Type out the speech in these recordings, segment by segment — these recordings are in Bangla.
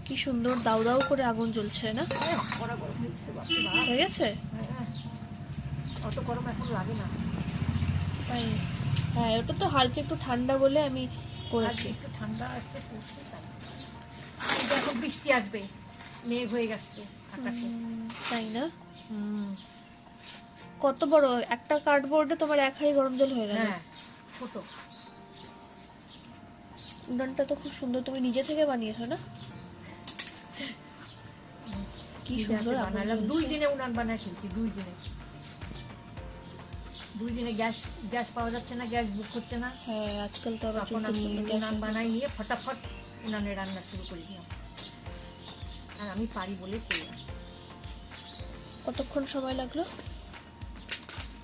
কি সুন্দর দাউ দাউ করে আগুন জ্বলছে না? হয়ে গেছে? অত গরম এখন লাগে না। তাই? হ্যাঁ, ওটা তো হালকা একটু ঠান্ডা বলে আমি করেছি। একটু ঠান্ডা আসছে পড়ছে তাই। এখন বৃষ্টি আসবে, মেঘ হয়ে গেছে আকাশে। তাই না? কত বড় একটা কার্ডবোর্ডে তোমার এক হাঁড়ি গরম জল হয়ে গেল। হ্যাঁ, ছোট। উনানটা তো খুব সুন্দর, তুমি নিজে থেকে বানিয়েছো না? কি সুন্দর বানালাম। 2 দিনে উনান বানায় ফেলছি, 2 দিনে। 2 দিনে গ্যাস পাওয়া যাচ্ছে না, গ্যাস বুক করছে না। হ্যাঁ, আজকাল তো আবার তখন আমি উনান বানাই নিয়ে ফটাফট উনানে রান্না শুরু করে দিলাম। আর আমি পারি বলে করলাম। কতক্ষণ সময় লাগলো?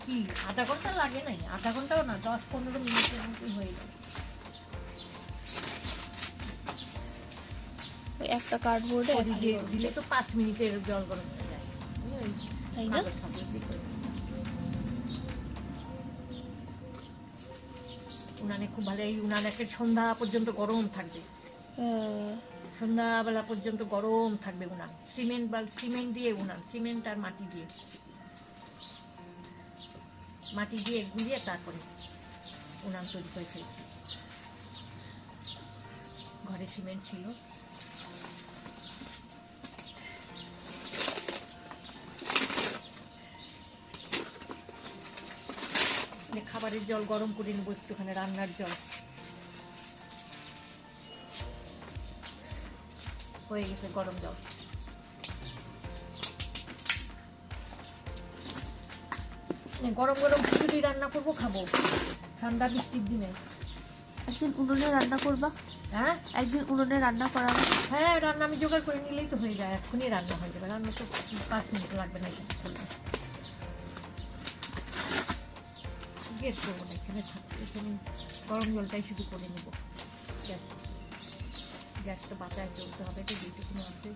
কি আধা ঘন্টা লাগে নাই, আধা ঘন্টাও না, 10-15 মিনিটের মধ্যেই হয়ে গেল। একটা কার্ডবোর্ডে দিলে তো 5 মিনিটের জল গরম হয়ে যায়, তাই না? উনানে খুব ভালো, এই উনান একটা সন্ধ্যা পর্যন্ত গরম থাকবে। সন্ধ্যাবেলা পর্যন্ত গরম থাকবে উনান। সিমেন্ট দিয়ে উনান, সিমেন্ট আর মাটি দিয়ে গুলিয়ে তারপরে উনান তৈরি করে ফেলছি। ঘরে সিমেন্ট ছিল। খাবারের জল গরম করে নেবো একটুখানি, রান্নার জল হয়ে গেছে, গরম জল। গরম গরম খিচুড়ি রান্না করবো, খাবো ঠান্ডা বৃষ্টির দিনে। একদিন উনুনে রান্না করবা? হ্যাঁ, একদিন উনুনে রান্না করাবো। হ্যাঁ, রান্না আমি জোগাড় করে নিলেই তো হয়ে যায়, এক্ষুনি রান্না হয়ে যাবে। রান্না তো 5 মিনিট লাগবে না। গ্যাস করবো না, এখানে থাকবে, এখানে গরম জলটাই শুধু করে নেবো। গ্যাস তো বাঁচায় চলতে হবে, তো যেটুকুনো আছে